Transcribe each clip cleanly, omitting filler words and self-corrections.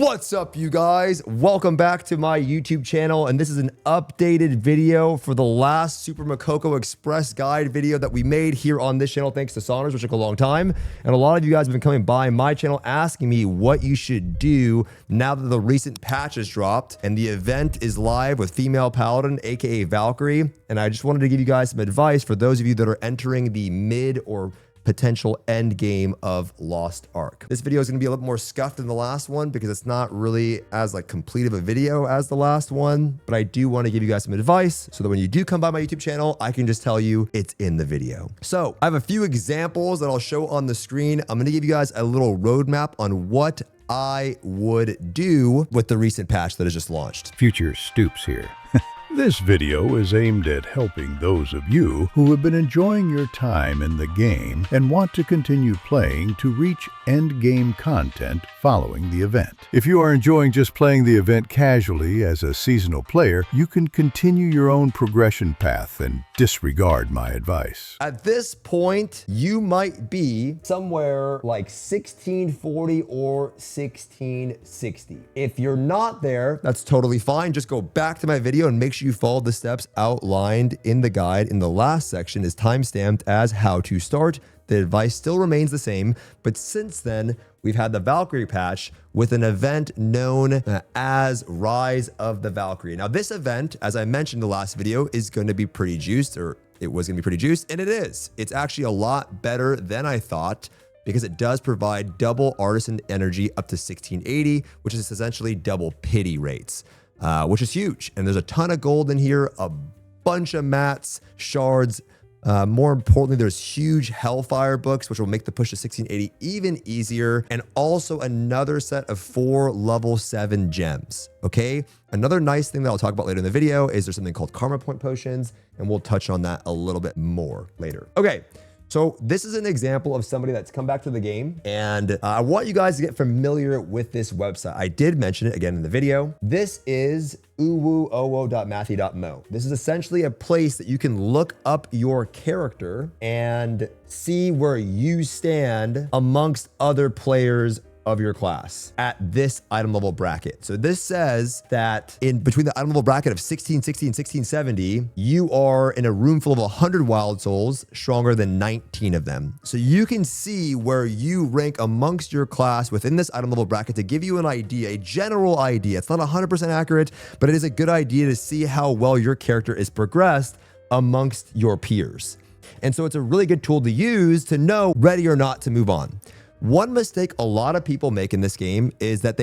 What's up, you guys? Welcome back to my YouTube channel, and this is an updated video for the last Super Makoko Express guide video that we made here on this channel, thanks to Saunders, which took a long time. And a lot of you guys have been coming by my channel asking me what you should do now that the recent patch has dropped and the event is live with female paladin, aka Valkyrie. And I just wanted to give you guys some advice for those of you that are entering the mid or potential end game of Lost Ark. This video is going to be a little more scuffed than the last one because it's not really as complete of a video as the last one, but I do want to give you guys some advice so that when you do come by my YouTube channel, I can just tell you it's in the video. So I have a few examples that I'll show on the screen. I'm going to give you guys a little roadmap on what I would do with the recent patch that has just launched. Future Stoopzz here. This video is aimed at helping those of you who have been enjoying your time in the game and want to continue playing to reach end game content following the event. If you are enjoying just playing the event casually as a seasonal player, you can continue your own progression path and disregard my advice. At this point, you might be somewhere like 1640 or 1660. If you're not there, that's totally fine. Just go back to my video and make sure you follow the steps outlined in the guide. In the last section is timestamped as how to start. The advice still remains the same, but since then, we've had the Valkyrie patch with an event known as Rise of the Valkyrie. Now, this event, as I mentioned in the last video, is going to be pretty juiced, or it was going to be pretty juiced, and it is. It's actually a lot better than I thought because it does provide double artisan energy up to 1680, which is essentially double pity rates, which is huge. And there's a ton of gold in here, a bunch of mats, shards. More importantly, there's huge Hellfire books, which will make the push to 1680 even easier. And also another set of 4 level 7 gems. Okay. Another nice thing that I'll talk about later in the video is there's something called Karma Point Potions, and we'll touch on that a little bit more later. Okay. So this is an example of somebody that's come back to the game, and I want you guys to get familiar with this website. I did mention it again in the video. This is uwoowo.mathy.mo. This is essentially a place that you can look up your character and see where you stand amongst other players of your class at this item level bracket. So this says that in between the item level bracket of 1660 and 1670, you are in a room full of 100 wild souls, stronger than 19 of them. So you can see where you rank amongst your class within this item level bracket to give you an idea, a general idea. It's not 100% accurate, but it is a good idea to see how well your character is progressed amongst your peers. And so it's a really good tool to use to know ready or not to move on. One mistake a lot of people make in this game is that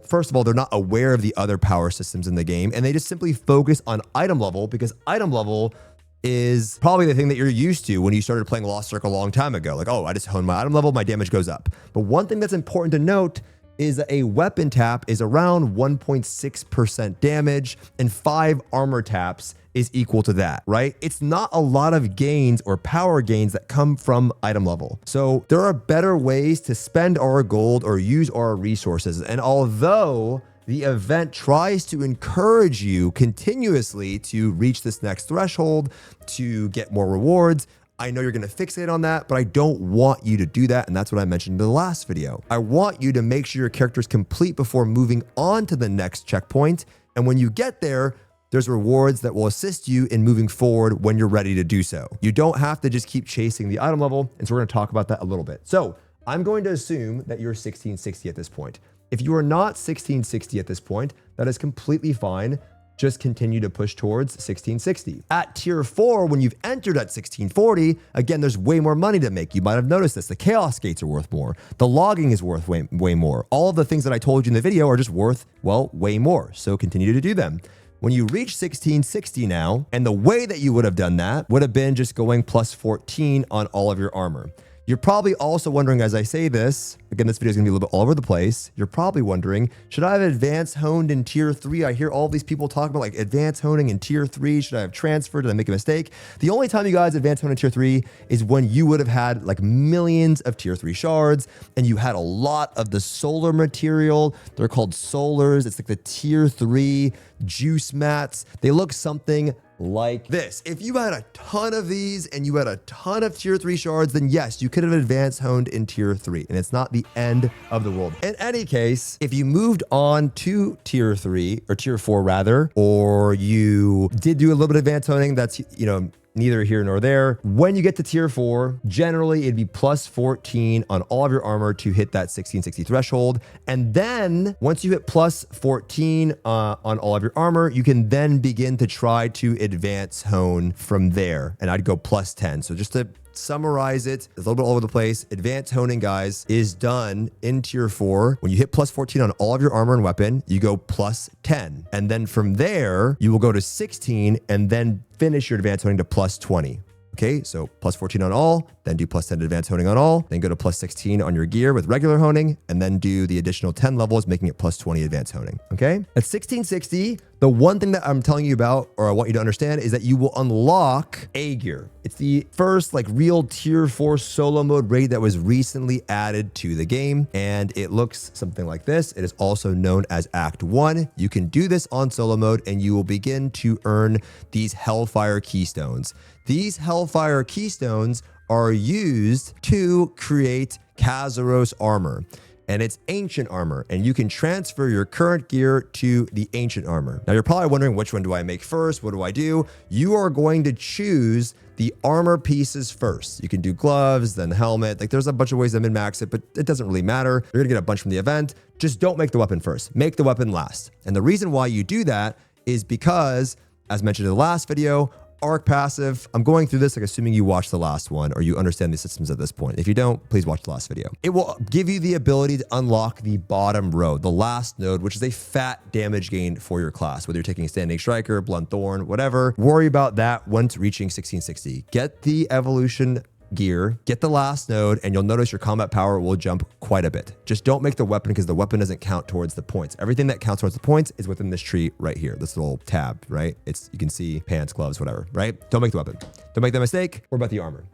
first of all, they're not aware of the other power systems in the game, and they just simply focus on item level because item level is probably the thing that you're used to when you started playing Lost Ark a long time ago. Like, oh, I just honed my item level, my damage goes up. But one thing that's important to note is that a weapon tap is around 1.6% damage and 5 armor taps is equal to that, right? It's not a lot of gains or power gains that come from item level. So there are better ways to spend our gold or use our resources. And although the event tries to encourage you continuously to reach this next threshold, to get more rewards, I know you're going to fixate on that, but I don't want you to do that. And that's what I mentioned in the last video. I want you to make sure your character is complete before moving on to the next checkpoint. And when you get there, there's rewards that will assist you in moving forward when you're ready to do so. You don't have to just keep chasing the item level. And so we're going to talk about that a little bit. So I'm going to assume that you're 1660 at this point. If you are not 1660 at this point, that is completely fine. Just continue to push towards 1660. At tier 4, when you've entered at 1640, again, there's way more money to make. You might have noticed this. The chaos gates are worth more. The logging is worth way more. All of the things that I told you in the video are just worth, well, way more. So continue to do them. When you reach 1660 now, and the way that you would have done that would have been just going plus 14 on all of your armor. You're probably also wondering, as I say this, again, this video is going to be a little bit all over the place. You're probably wondering, should I have advanced honed in tier 3? I hear all these people talking about like advanced honing in tier 3. Should I have transferred? Did I make a mistake? The only time you guys advanced hone in tier 3 is when you would have had like millions of tier 3 shards and you had a lot of the solar material. They're called solars. It's like the tier 3 juice mats. They look something like this. If you had a ton of these and you had a ton of tier 3 shards, then yes, you could have advanced honed in tier 3, and it's not the end of the world. In any case, if you moved on to tier 3 or tier 4 rather, or you did do a little bit of advanced honing, that's, you know, neither here nor there. When you get to tier 4, generally it'd be plus 14 on all of your armor to hit that 1660 threshold. And then once you hit plus 14 on all of your armor, you can then begin to try to advance hone from there. And I'd go plus 10. So just to summarize it, it's a little bit all over the place. Advanced honing, guys, is done in tier 4. When you hit plus 14 on all of your armor and weapon, you go plus 10. And then from there, you will go to 16 and then finish your advanced honing to plus 20. Okay, so plus 14 on all, then do plus 10 advanced honing on all, then go to plus 16 on your gear with regular honing, and then do the additional 10 levels, making it plus 20 advanced honing. Okay, at 1660, the one thing that I'm telling you about, or I want you to understand, is that you will unlock Aegir. It's the first like real tier 4 solo mode raid that was recently added to the game, and it looks something like this. It is also known as Act 1. You can do this on solo mode, and you will begin to earn these Hellfire Keystones. These Hellfire Keystones are used to create Kazaros armor, and it's ancient armor, and you can transfer your current gear to the ancient armor. Now you're probably wondering, which one do I make first? What do I do? You are going to choose the armor pieces first. You can do gloves, then helmet. Like there's a bunch of ways to min-max it, but it doesn't really matter. You're gonna get a bunch from the event. Just don't make the weapon first. Make the weapon last. And the reason why you do that is because, as mentioned in the last video, arc passive. I'm going through this like assuming you watched the last one or you understand the systems at this point. If you don't, please watch the last video. It will give you the ability to unlock the bottom row, the last node, which is a fat damage gain for your class, whether you're taking Standing Striker, Blunt Thorn, whatever. Worry about that once reaching 1660. Get the evolution gear, get the last node, and you'll notice your combat power will jump quite a bit. Just don't make the weapon because the weapon doesn't count towards the points. Everything that counts towards the points is within this tree right here, this little tab, right? You can see pants, gloves, whatever, right? Don't make the weapon. Don't make that mistake. What about the armor?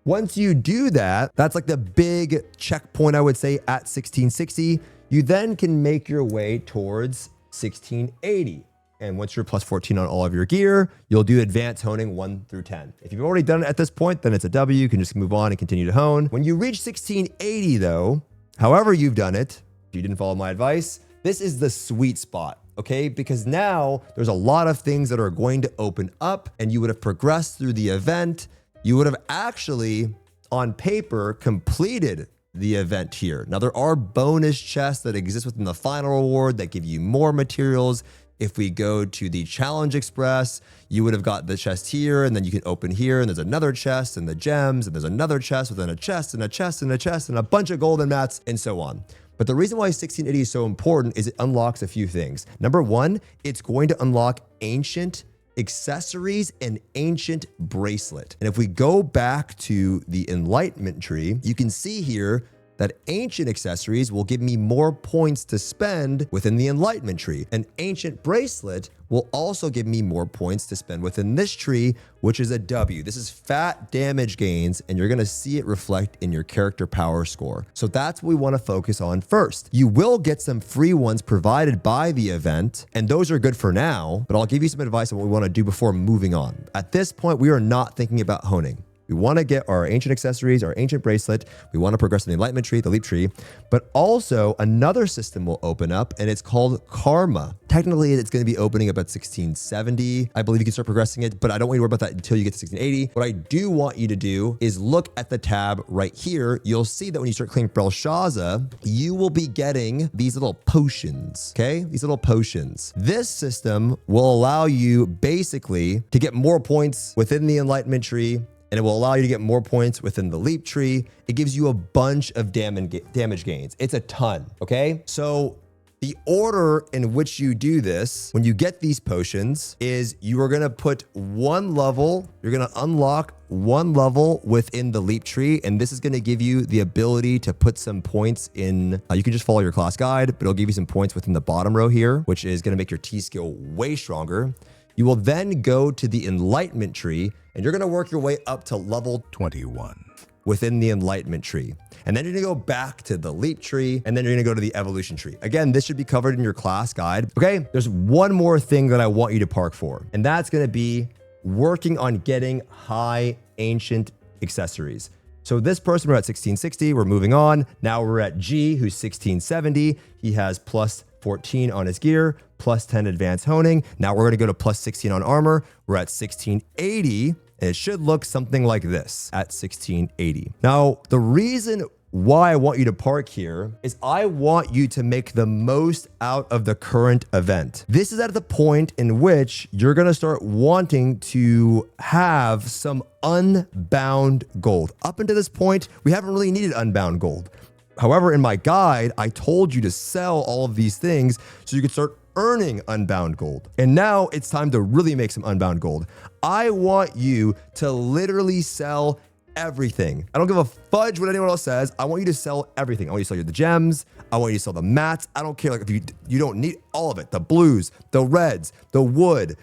Once you do that, that's like the big checkpoint, I would say, at 1660. You then can make your way towards 1680. And once you're plus 14 on all of your gear, you'll do advanced honing 1 through 10. If you've already done it at this point, then it's a W. You can just move on and continue to hone. When you reach 1680 though, however you've done it, if you didn't follow my advice, this is the sweet spot, okay? Because now there's a lot of things that are going to open up and you would have progressed through the event. You would have actually, on paper, completed the event here. Now there are bonus chests that exist within the final reward that give you more materials. If we go to the Challenge Express, you would have got the chest here, and then you can open here, and there's another chest, and the gems, and there's another chest within a chest, and a chest, and a chest, and a bunch of golden mats, and so on. But the reason why 1680 is so important is it unlocks a few things. Number one, it's going to unlock ancient accessories and ancient bracelet. And if we go back to the Enlightenment tree, you can see here that ancient accessories will give me more points to spend within the Enlightenment tree. An ancient bracelet will also give me more points to spend within this tree, which is a W. This is fat damage gains, and you're gonna see it reflect in your character power score. So that's what we wanna focus on first. You will get some free ones provided by the event, and those are good for now, but I'll give you some advice on what we wanna do before moving on. At this point, we are not thinking about honing. We want to get our ancient accessories, our ancient bracelet. We want to progress in the Enlightenment tree, the leap tree, but also another system will open up and it's called Karma. Technically, it's going to be opening up at 1670. I believe you can start progressing it, but I don't want you to worry about that until you get to 1680. What I do want you to do is look at the tab right here. You'll see that when you start clearing Belshazzar, you will be getting these little potions, okay? These little potions. This system will allow you basically to get more points within the Enlightenment tree, and it will allow you to get more points within the leap tree. It gives you a bunch of damage gains. It's a ton, okay? So the order in which you do this, when you get these potions, is you are gonna put one level, you're gonna unlock one level within the leap tree, and this is gonna give you the ability to put some points in, you can just follow your class guide, but it'll give you some points within the bottom row here, which is gonna make your T skill way stronger. You will then go to the Enlightenment tree, and you're gonna work your way up to level 21 within the Enlightenment tree. And then you're gonna go back to the leap tree, and then you're gonna go to the evolution tree. Again, this should be covered in your class guide. Okay, there's one more thing that I want you to park for, and that's gonna be working on getting high ancient accessories. So this person, we're at 1660, we're moving on. Now we're at G, who's 1670. He has plus 14 on his gear, plus 10 advanced honing. Now we're gonna go to plus 16 on armor. We're at 1680, and it should look something like this at 1680. Now, the reason why I want you to park here is I want you to make the most out of the current event. This is at the point in which you're gonna start wanting to have some unbound gold. Up until this point, we haven't really needed unbound gold. However, in my guide, I told you to sell all of these things so you could start earning unbound gold. And now it's time to really make some unbound gold. I want you to literally sell everything. I don't give a fudge what anyone else says. I want you to sell everything. I want you to sell the gems. I want you to sell the mats. I don't care. Like if you don't need all of it. The blues, the reds, the wood,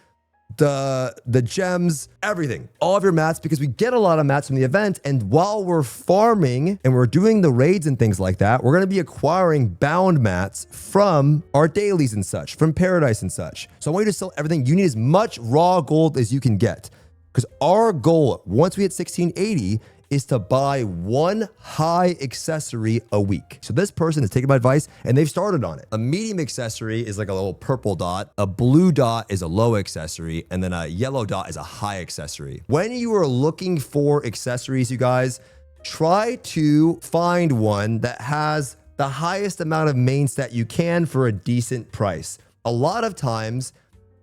the gems, everything, all of your mats, because we get a lot of mats from the event. And while we're farming and we're doing the raids and things like that, we're going to be acquiring bound mats from our dailies and such, from paradise and such. So I want you to sell everything. You need as much raw gold as you can get, because our goal once we hit 1680 is to buy one high accessory a week. So this person has taken my advice and they've started on it. A medium accessory is like a little purple dot. A blue dot is a low accessory. And then a yellow dot is a high accessory. When you are looking for accessories, you guys, try to find one that has the highest amount of main stat you can for a decent price. A lot of times,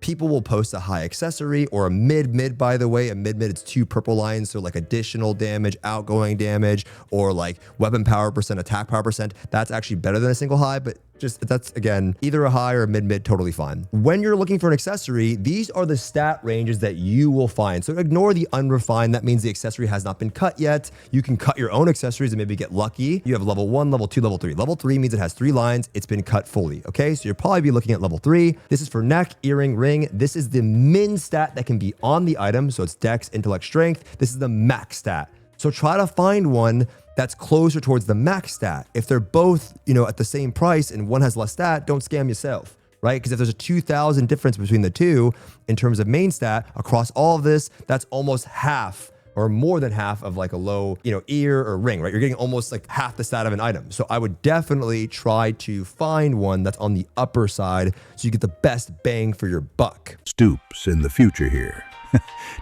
people will post a high accessory or a mid, by the way. A mid, it's 2 purple lines. So like additional damage, outgoing damage, or like weapon power percent, attack power percent. That's actually better than a single high, but just that's again, either a high or a mid, totally fine. When you're looking for an accessory, these are the stat ranges that you will find. So ignore the unrefined. That means the accessory has not been cut yet. You can cut your own accessories and maybe get lucky. You have level 1, level 2, level 3. Level 3 means it has 3 lines. It's been cut fully. Okay, so you'll probably be looking at level 3. This is for neck, earring, ring. This is the min stat that can be on the item. So it's dex, intellect, strength. This is the max stat. So try to find one that's closer towards the max stat. If they're both, at the same price and one has less stat, don't scam yourself, right? Because if there's a 2,000 difference between the two in terms of main stat across all of this, that's almost half or more than half of like a low, ear or ring, right? You're getting almost like half the stat of an item. So I would definitely try to find one that's on the upper side so you get the best bang for your buck. Stoopzz in the future here.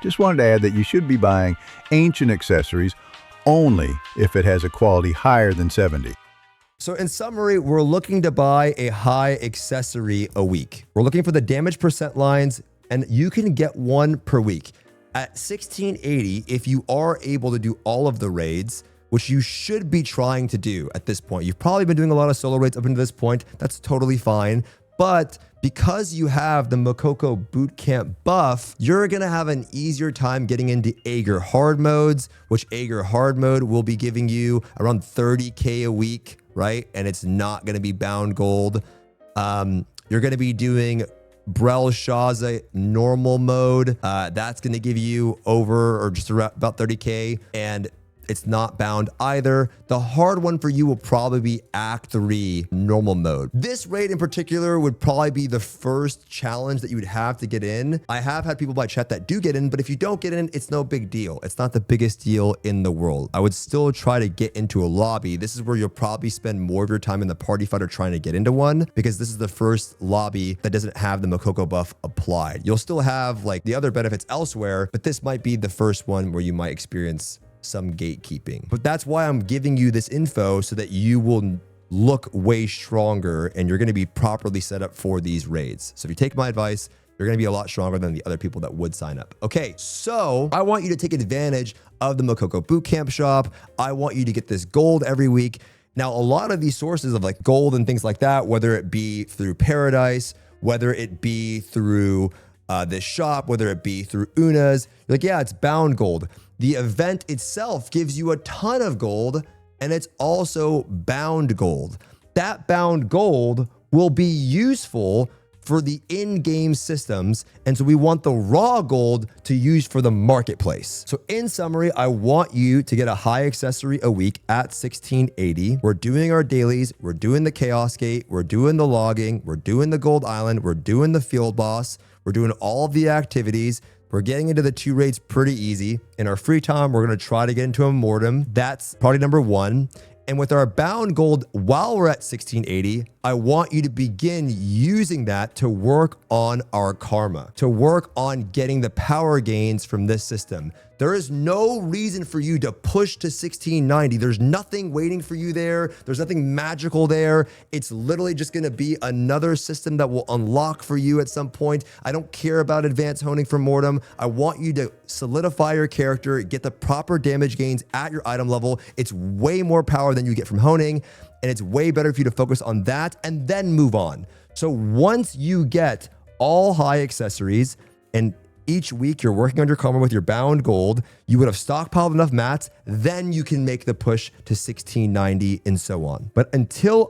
Just wanted to add that you should be buying ancient accessories only if it has a quality higher than 70. So in summary, we're looking to buy a high accessory a week. We're looking for the damage percent lines, and you can get one per week. At 1680, if you are able to do all of the raids, which you should be trying to do at this point, you've probably been doing a lot of solo raids up until this point. That's totally fine. But because you have the Mokoko bootcamp buff, you're gonna have an easier time getting into Aegir hard modes, which Aegir hard mode will be giving you around 30K a week, right? And it's not gonna be bound gold. You're gonna be doing Brel Shaza normal mode. That's gonna give you over or just around about 30K, and it's not bound either. The hard one for you will probably be Act 3 normal mode. This raid in particular would probably be the first challenge that you would have to get in. I have had people by chat that do get in, but if you don't get in, it's no big deal. It's not the biggest deal in the world. I would still try to get into a lobby. This is where you'll probably spend more of your time in the party fighter trying to get into one, because this is the first lobby that doesn't have the Mokoko buff applied. You'll still have like the other benefits elsewhere, but this might be the first one where you might experience some gatekeeping. But that's why I'm giving you this info, so that you will look way stronger and you're going to be properly set up for these raids. So if you take my advice, you're going to be a lot stronger than the other people that would sign up. Okay, so I want you to take advantage of the Mokoko bootcamp shop. I want you to get this gold every week. Now, a lot of these sources of like gold and things like that, whether it be through Paradise, whether it be through this shop, whether it be through Una's, you're like, yeah, it's bound gold. The event itself gives you a ton of gold, and it's also bound gold. That bound gold will be useful for the in-game systems, and so we want the raw gold to use for the marketplace. So in summary, I want you to get a high accessory a week at 1680. We're doing our dailies, we're doing the Chaos Gate, we're doing the logging, we're doing the Gold Island, we're doing the field boss, we're doing all of the activities. We're getting into the 2 raids pretty easy. In our free time, we're going to try to get into Immortum. That's priority number 1. And with our bound gold, while we're at 1680, I want you to begin using that to work on our karma, to work on getting the power gains from this system. There is no reason for you to push to 1690. There's nothing waiting for you there. There's nothing magical there. It's literally just going to be another system that will unlock for you at some point. I don't care about advanced honing for Mortem. I want you to solidify your character, get the proper damage gains at your item level. It's way more power than you get from honing, and it's way better for you to focus on that and then move on. So once you get all high accessories and each week you're working on your karma with your bound gold, you would have stockpiled enough mats, then you can make the push to 1690 and so on. But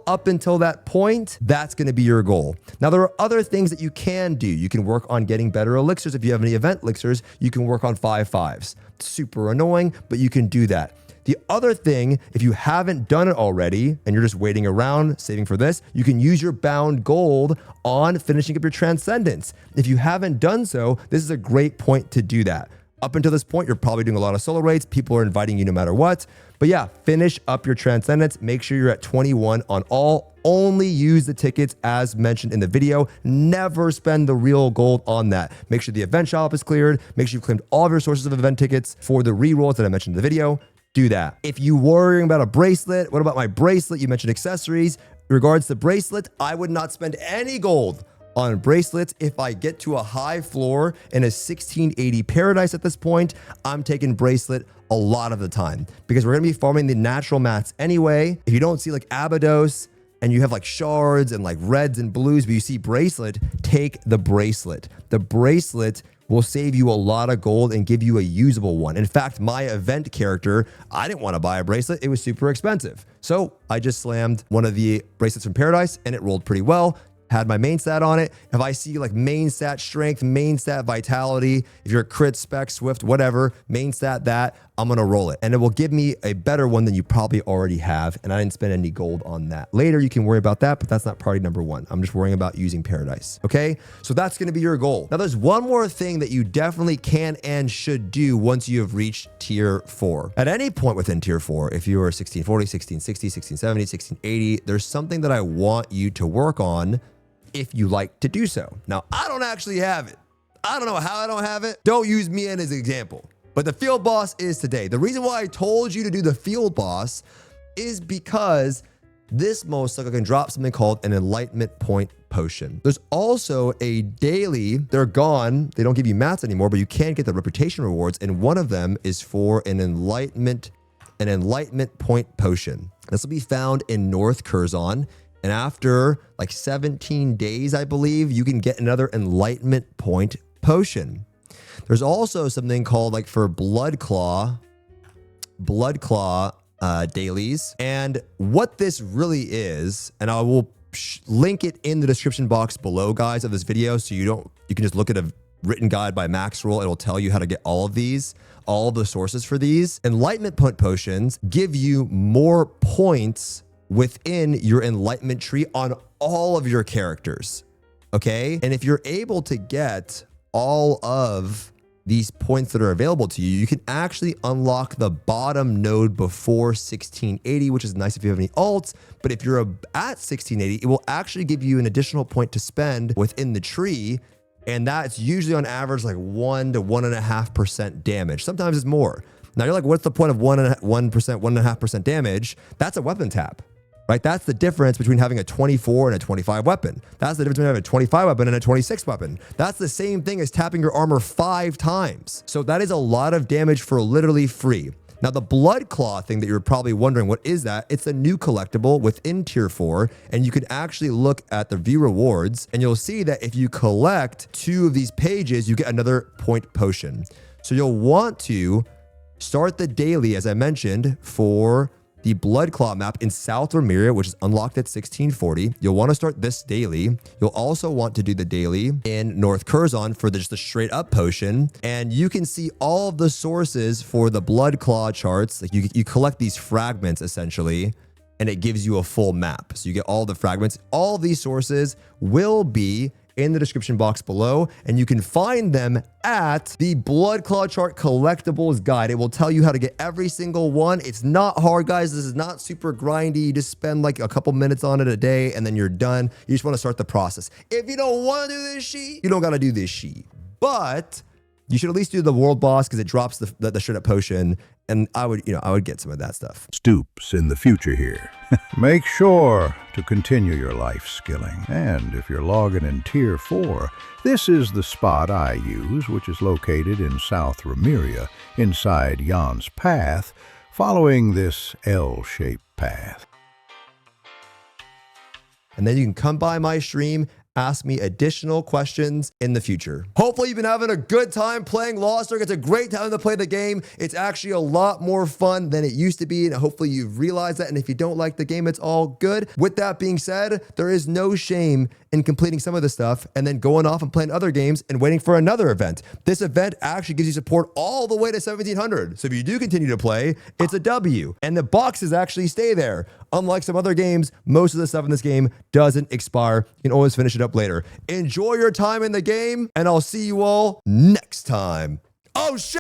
up until that point, that's going to be your goal. Now, there are other things that you can do. You can work on getting better elixirs. If you have any event elixirs, you can work on 5/5s. It's super annoying, but you can do that. The other thing, if you haven't done it already and you're just waiting around, saving for this, you can use your bound gold on finishing up your transcendence. If you haven't done so, this is a great point to do that. Up until this point, you're probably doing a lot of solo raids. People are inviting you no matter what. But yeah, finish up your transcendence. Make sure you're at 21 on all. Only use the tickets as mentioned in the video. Never spend the real gold on that. Make sure the event shop is cleared. Make sure you've claimed all of your sources of event tickets for the rerolls that I mentioned in the video. Do that. If you worrying about a bracelet, what about my bracelet? You mentioned accessories. In regards to bracelet, I would not spend any gold on bracelets. If I get to a high floor in a 1680 paradise at this point, I'm taking bracelet a lot of the time because we're going to be farming the natural mats anyway. If you don't see like Abydos and you have like shards and like reds and blues, but you see bracelet, take the bracelet. The bracelet will save you a lot of gold and give you a usable one. In fact, my event character, I didn't want to buy a bracelet. It was super expensive. So I just slammed one of the bracelets from Paradise and it rolled pretty well. Had my main stat on it. If I see like main stat strength, main stat vitality, if you're a crit, spec, swift, whatever, main stat that, I'm going to roll it. And it will give me a better one than you probably already have. And I didn't spend any gold on that. Later, you can worry about that, but that's not priority number 1. I'm just worrying about using Paradise. Okay. So that's going to be your goal. Now, there's one more thing that you definitely can and should do once you have reached tier 4. At any point within tier 4, if you are 1640, 1660, 1670, 1680, there's something that I want you to work on if you like to do so. Now, I don't actually have it. I don't know how I don't have it. Don't use me as an example. But the field boss is today. The reason why I told you to do the field boss is because this most sucker can drop something called an Enlightenment point potion. There's also a daily, they're gone. They don't give you mats anymore, but you can get the reputation rewards. And one of them is for an Enlightenment point potion. This will be found in North Curzon. And after like 17 days, I believe, you can get another Enlightenment point potion. There's also something called like for Blood Claw dailies. And what this really is, and I will link it in the description box below, guys, of this video. So you can just look at a written guide by Maxroll. It'll tell you how to get all of these, all of the sources for these. Enlightenment point potions give you more points within your enlightenment tree on all of your characters. Okay. And if you're able to get all of these points that are available to you, you can actually unlock the bottom node before 1680, which is nice if you have any alts. But if you're at 1680, it will actually give you an additional point to spend within the tree. And that's usually on average like 1 to 1.5% damage. Sometimes it's more. Now you're like, what's the point of 1.5% damage? That's a weapon tap. Right? That's the difference between having a 24 and a 25 weapon. That's the difference between having a 25 weapon and a 26 weapon. That's the same thing as tapping your armor 5 times. So that is a lot of damage for literally free. Now, the Blood Claw thing that you're probably wondering, what is that? It's a new collectible within tier 4, and you can actually look at the view rewards, and you'll see that if you collect 2 of these pages, you get another point potion. So you'll want to start the daily, as I mentioned, for the Blood Claw map in South Remeria, which is unlocked at 1640. You'll want to start this daily. You'll also want to do the daily in North Curzon for just the straight up potion. And you can see all of the sources for the Blood Claw charts. Like you collect these fragments essentially, and it gives you a full map. So you get all the fragments. All of these sources will be in the description box below, and you can find them at the Blood Claw Chart Collectibles guide. It will tell you how to get every single one. It's not hard, guys. This is not super grindy. You just spend like a couple minutes on it a day and then you're done. You just want to start the process. If you don't want to do this sheet, you don't got to do this sheet. But you should at least do the world boss because it drops the shred up potion. And I would get some of that stuff. Stoopzz in the future here. Make sure to continue your life skilling. And if you're logging in Tier 4, this is the spot I use, which is located in South Remeria, inside Jan's Path, following this L-shaped path. And then you can come by my stream, ask me additional questions in the future. Hopefully you've been having a good time playing Lost Ark. It's a great time to play the game. It's actually a lot more fun than it used to be, and hopefully you've realized that. And if you don't like the game, it's all good. With that being said, there is no shame in completing some of the stuff and then going off and playing other games and waiting for another event. This event actually gives you support all the way to 1700. So if you do continue to play, it's a W. And the boxes actually stay there. Unlike some other games, most of the stuff in this game doesn't expire. You can always finish it up later. Enjoy your time in the game, and I'll see you all next time. Oh, shit!